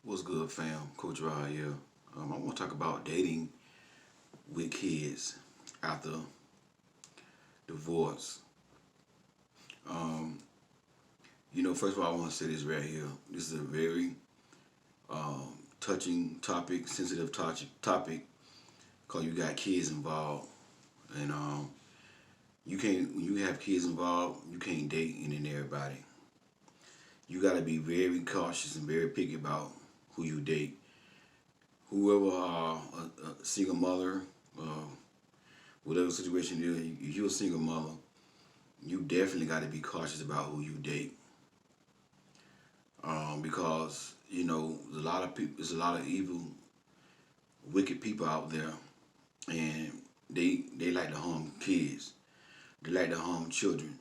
What's good, fam? Coach Rod here. I want to talk about dating with kids after divorce. Um, first of all, I want to say this right here. This is a very touching topic, sensitive topic, because you got kids involved, and you can't. When you have kids involved, you can't date any and everybody. You got to be very cautious and very picky about who you date. Whoever a single mother. Whatever situation it is, if you're a single mother, you definitely got to be cautious about who you date, because there's a lot of people, there's a lot of evil, wicked people out there, and they like to harm kids, they like to harm children.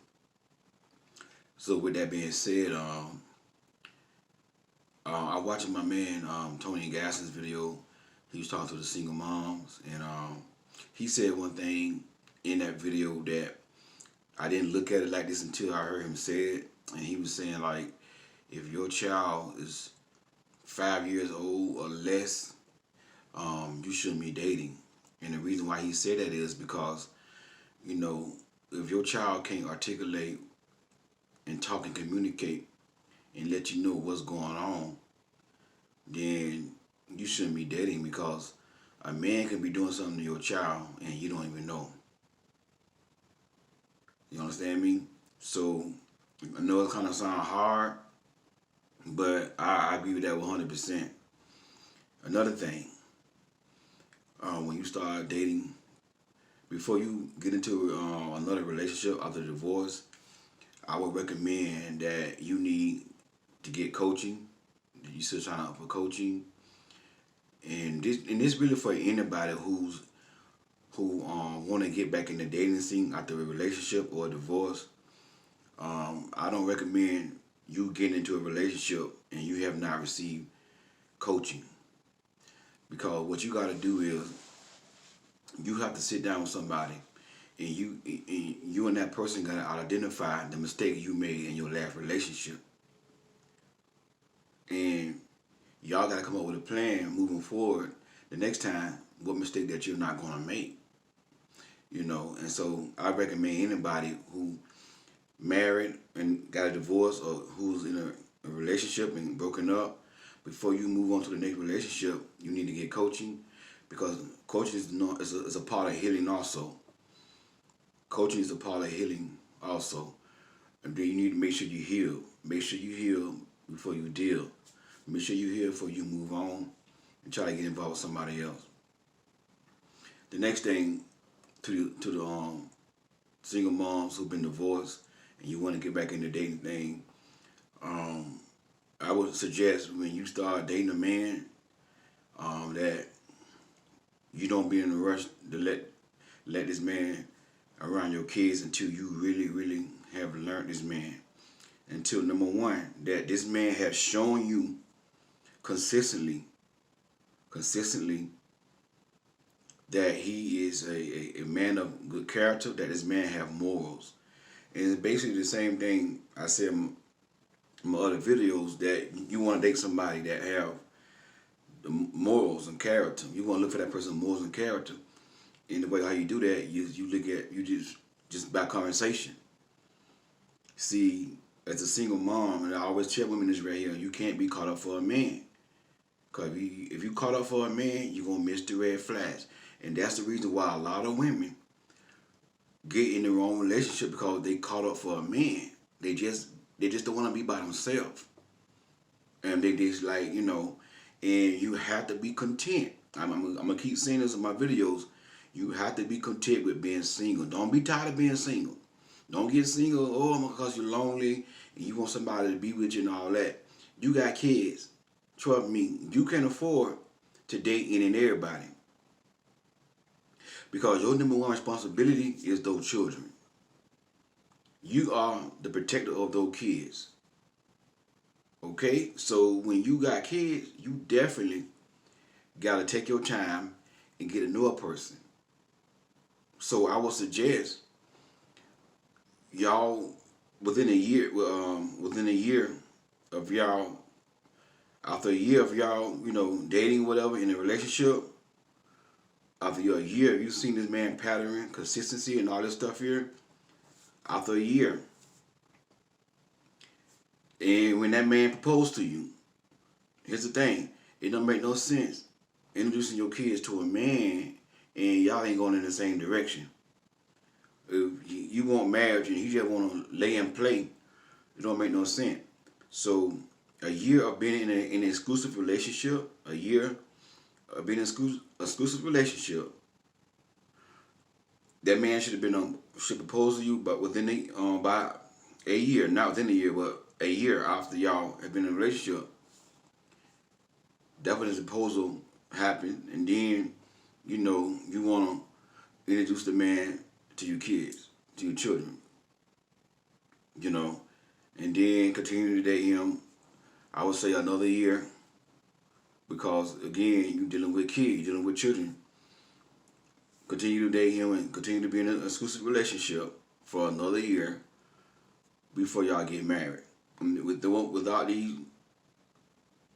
So with that being said, I watched my man Tony Gasson's video. He was talking to the single moms, and he said one thing in that video that I didn't look at it like this until I heard him say it, and he was saying like, if your child is 5 years old or less, you shouldn't be dating. And the reason why he said that is because, you know, if your child can't articulate and talk and communicate and let you know what's going on, then you shouldn't be dating, because a man can be doing something to your child and you don't even know. You understand me? So I know it kind of sounds hard, but I agree with that 100%. Another thing, when you start dating, before you get into another relationship after divorce, I would recommend that you need to get coaching. You should sign up for coaching, and this really for anybody who want to get back in the dating scene after a relationship or a divorce. I don't recommend you getting into a relationship and you have not received coaching, because what you got to do is you have to sit down with somebody, and you and that person got to identify the mistake you made in your last relationship, and y'all got to come up with a plan moving forward the next time, what mistake that you're not going to make. And so I recommend anybody who married and got a divorce, or who's in a relationship and broken up, before you move on to the next relationship, you need to get coaching, because coaching is a part of healing also. Coaching is a part of healing also. And then you need to make sure you heal. Make sure you heal before you deal. Make sure you heal before you move on and try to get involved with somebody else. The next thing, to the single moms who've been divorced and you want to get back in the dating thing, I would suggest when you start dating a man, that you don't be in a rush to let this man around your kids until you really, really have learned this man. Until, number one, that this man has shown you consistently that he is a man of good character, that this man have morals. And it's basically the same thing I said in my other videos, that you want to date somebody that have the morals and character. You want to look for that person's morals and character. And the way how you do that, you look at, you just by conversation. See, as a single mom, and I always tell women this right here, you can't be caught up for a man. Because if you caught up for a man, you're going to miss the red flags. And that's the reason why a lot of women get in the wrong relationship, because they caught up for a man. They just don't want to be by themselves. And they just and you have to be content. I'm going to keep saying this in my videos. You have to be content with being single. Don't be tired of being single. Don't get single, because you're lonely and you want somebody to be with you and all that. You got kids. Trust me, you can't afford to date any and everybody, because your number one responsibility is those children. You are the protector of those kids. Okay? So when you got kids, you definitely got to take your time and get to know a person. So I would suggest y'all within a year of y'all, After a year of y'all, dating, whatever, in a relationship, after a year, you've seen this man pattern, consistency, and all this stuff here. After a year, and when that man proposed to you, here's the thing: it don't make no sense introducing your kids to a man and y'all ain't going in the same direction. If you want marriage and he just want to lay and play, it don't make no sense. So a year of being in an exclusive relationship, a year of being in an exclusive relationship, that man should propose to you, but within by a year, not within a year, but a year after y'all have been in a relationship. That's when his proposal happened, and then you want to introduce the man to your kids, to your children, and then continue to date him. I would say another year, because again, you're dealing with kids, dealing with children. Continue to date him and continue to be in an exclusive relationship for another year before y'all get married. Without these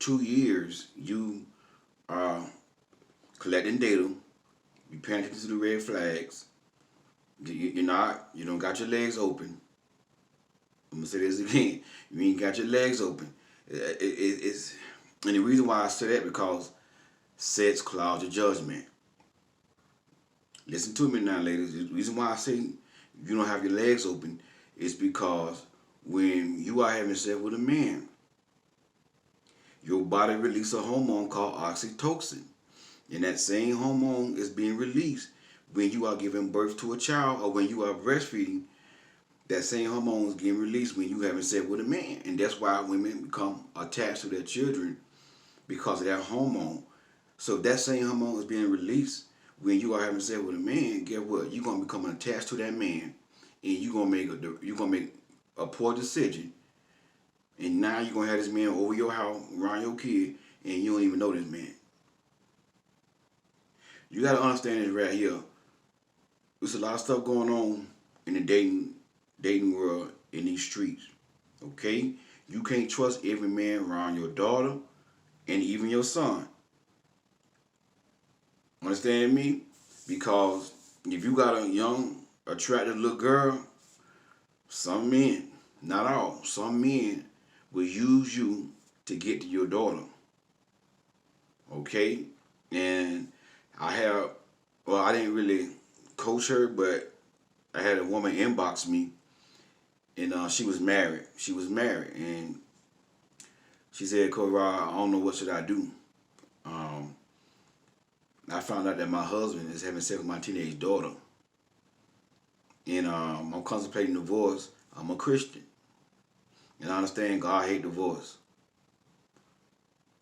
2 years, you are collecting data. You paying attention to the red flags. You don't got your legs open. I'm gonna say this again. You ain't got your legs open. It's and the reason why I say that, because sex clouds your judgment. Listen to me now, ladies. The reason why I say you don't have your legs open is because when you are having sex with a man, your body releases a hormone called oxytocin. And that same hormone is being released when you are giving birth to a child, or when you are breastfeeding. That same hormone is getting released when you having sex with a man. And that's why women become attached to their children, because of that hormone. So if that same hormone is being released when you are having sex with a man, guess what? You're gonna become attached to that man, and you're gonna make a poor decision. And now you're gonna have this man over your house, around your kid, and you don't even know this man. You gotta understand this right here. There's a lot of stuff going on in the dating world, in these streets. Okay? You can't trust every man around your daughter and even your son. Understand me? Because if you got a young, attractive little girl, some men, not all, some men will use you to get to your daughter. Okay? And I didn't really coach her, but I had a woman inbox me, and she was married. And she said, "Coach Rod, I don't know what should I do. I found out that my husband is having sex with my teenage daughter, and I'm contemplating divorce. I'm a Christian, and I understand God hate divorce.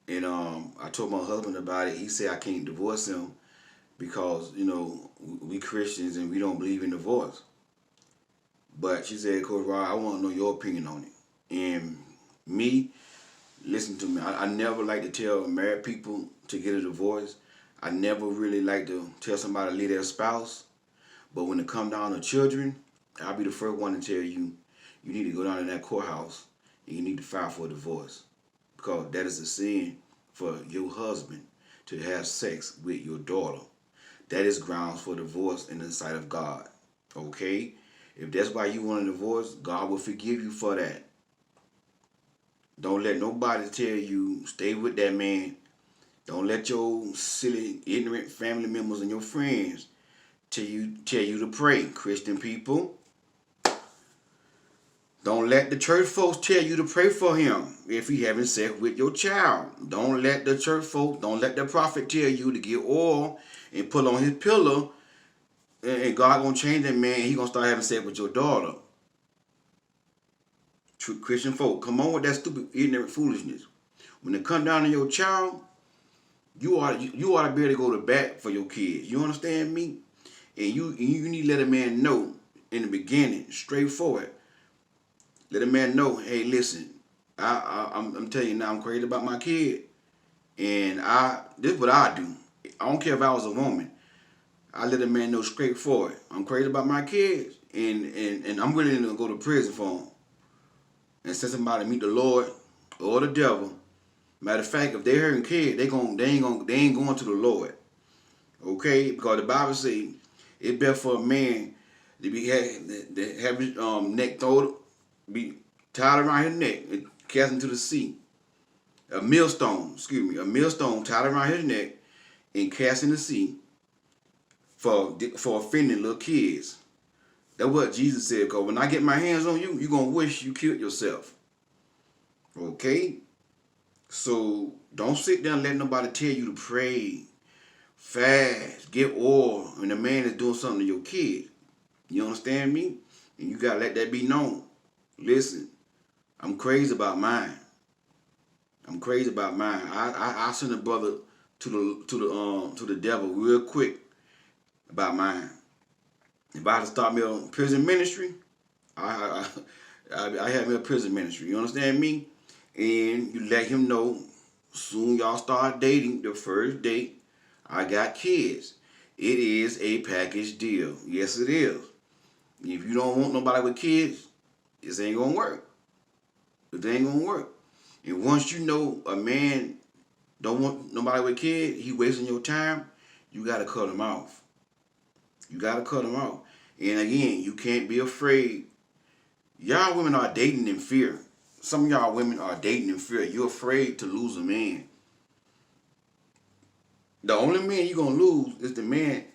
And I told my husband about it. He said I can't divorce him because we Christians and we don't believe in divorce. But she said, Coach Rod, I want to know your opinion on it. And me, listen to me. I never like to tell married people to get a divorce. I never really like to tell somebody to leave their spouse. But when it comes down to children, I'll be the first one to tell you, you need to go down to that courthouse and you need to file for a divorce. Because that is a sin for your husband to have sex with your daughter. That is grounds for divorce in the sight of God. Okay? If that's why you want a divorce, God will forgive you for that. Don't let nobody tell you stay with that man. Don't let your silly, ignorant family members and your friends tell you to pray, Christian people. Don't let the church folks tell you to pray for him if he having sex with your child. Don't let the church folks, don't let the prophet tell you to get oil and put on his pillow and God gonna change that man and he gonna start having sex with your daughter. True Christian folk, come on with that stupid, ignorant foolishness. When it come down to your child, you ought to be able to go to bat for your kids. You understand me? And you need to let a man know in the beginning, straightforward. Let a man know, hey, listen, I'm telling you now, I'm crazy about my kid, and this is what I do. I don't care if I was a woman. I let a man know straightforward. I'm crazy about my kids, and I'm willing to go to prison for them. And send somebody to meet the Lord or the devil Matter of fact, if they having kids, they ain't going to the Lord. Okay, because the Bible say it's better for a man to have his neck thrown, be tied around his neck and cast into the sea. A millstone tied around his neck and cast in the sea for offending little kids. That's what Jesus said. Because when I get my hands on you, you're gonna wish you killed yourself. Okay, so don't sit there and let nobody tell you to pray, fast, get oil, and the man is doing something to your kid. You understand me? And you gotta let that be known. Listen, I'm crazy about mine. I'm crazy about mine. I send a brother to the devil real quick about mine. If I had to start me on prison ministry, I have me a prison ministry. You understand me? And you let him know soon y'all start dating, the first date, I got kids. It is a package deal. Yes, it is. If you don't want nobody with kids, this ain't gonna work. It ain't gonna work. And once you know a man don't want nobody with kids, he wasting your time, you gotta cut him off. You gotta cut him off. And again, you can't be afraid. Y'all women are dating in fear. Some of y'all women are dating in fear. You're afraid to lose a man. The only man you're gonna lose is the man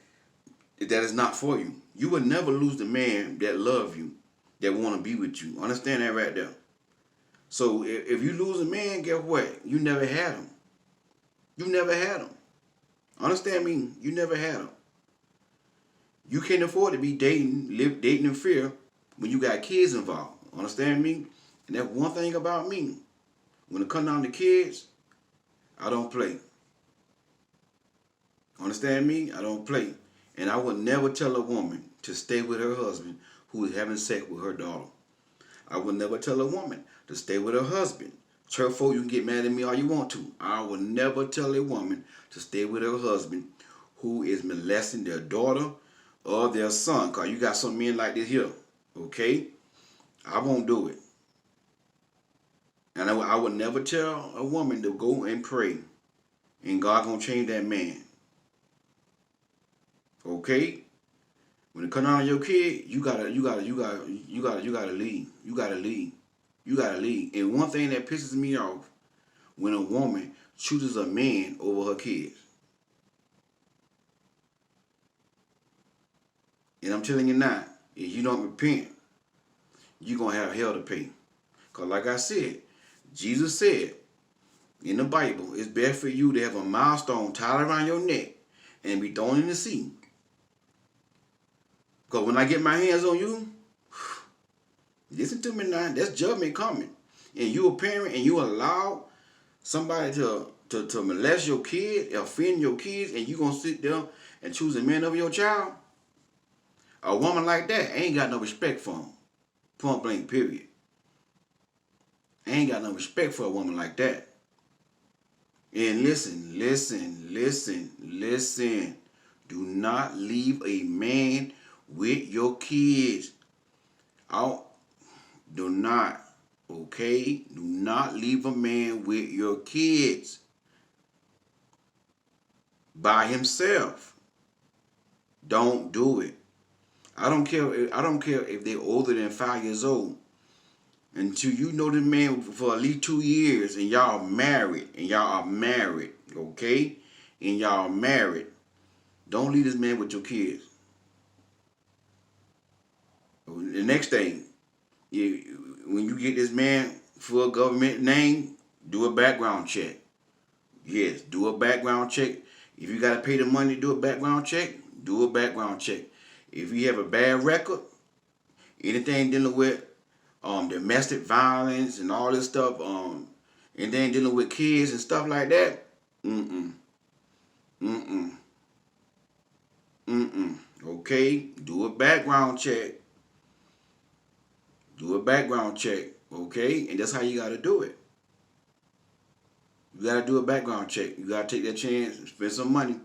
that is not for you. You will never lose the man that love you, that want to be with you. Understand that right there. So if you lose a man, guess what? You never had him. You never had him. Understand me? You never had him. You can't afford to be dating in fear when you got kids involved. Understand me? And that's one thing about me. When it comes down to kids, I don't play. Understand me? I don't play. And I would never tell a woman to stay with her husband who is having sex with her daughter. I would never tell a woman to stay with her husband. Church folk, you can get mad at me all you want to. I will never tell a woman to stay with her husband who is molesting their daughter or their son. Because you got some men like this here. Okay? I won't do it. And I would never tell a woman to go and pray. And God gonna change that man. Okay? When it comes down to your kid, you gotta leave. You gotta leave. You gotta leave. And one thing that pisses me off when a woman chooses a man over her kids. And I'm telling you now, if you don't repent, you're gonna have hell to pay. Because like I said, Jesus said in the Bible, it's best for you to have a milestone tied around your neck and be thrown in the sea. Because when I get my hands on you, listen to me now, that's judgment coming. And you a parent and you allow somebody to molest your kid, offend your kids, and you gonna sit there and choose a man over your child? A woman like that ain't got no respect for him. Point blank, period. Ain't got no respect for a woman like that. And listen. Do not leave a man with your kids. Do not, okay? Do not leave a man with your kids by himself. Don't do it. I don't care if they're older than 5 years old. Until you know the man for at least 2 years and y'all married, okay? And y'all married. Don't leave this man with your kids. The next thing, when you get this man for a government name, do a background check. Yes, do a background check. If you got to pay the money to do a background check, do a background check. If you have a bad record, anything dealing with domestic violence and all this stuff, anything dealing with kids and stuff like that, okay, do a background check. Do a background check, okay? And that's how you got to do it. You got to do a background check. You got to take that chance and spend some money.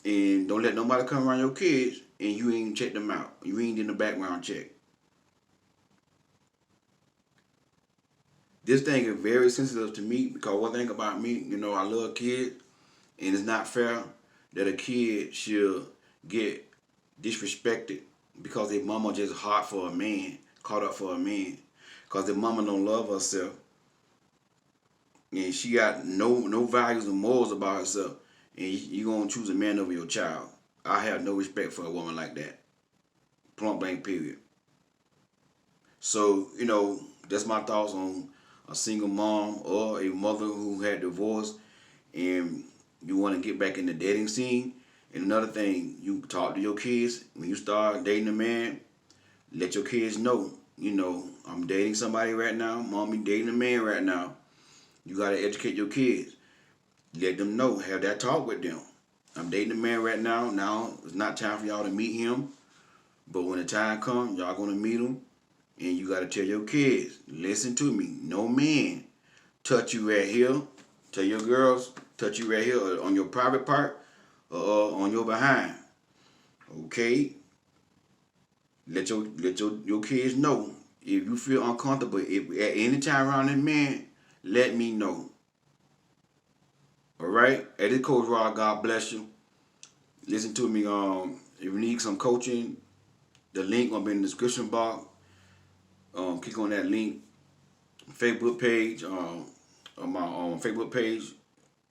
And don't let nobody come around your kids and you ain't check them out. You ain't in the background check. this thing is very sensitive to me because one thing about me, you know, I love kids, and it's not fair that a kid should get disrespected because their mama just hot for a man, caught up for a man, because their mama don't love herself, and she got no values and morals about herself, and you gonna choose a man over your child. I have no respect for a woman like that. Point blank, period. So, you know, that's my thoughts on a single mom or a mother who had divorced and you want to get back in the dating scene. And another thing, you talk to your kids when you start dating a man. Let your kids know, you know, I'm dating somebody right now. Mommy dating a man right now. You gotta educate your kids. Let them know. Have that talk with them. I'm dating a man right now. Now it's not time for y'all to meet him. But when the time comes, y'all gonna meet him. And you gotta tell your kids, listen to me. No man touch you right here. Tell your girls, touch you right here on your private part or on your behind. Okay? Let your kids know. If you feel uncomfortable, if at any time around that man, let me know. Alright? Hey, this Coach Rod, God bless you. Listen to me, if you need some coaching, the link will be in the description box. Click on that link. Facebook page, on my Facebook page,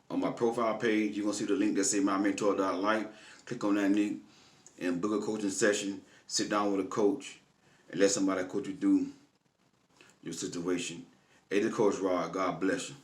on my profile page, you're gonna see the link that say mymentor.life. Click on that link and book a coaching session. Sit down with a coach and let somebody coach you through your situation. Hey, the Coach Rod, God bless you.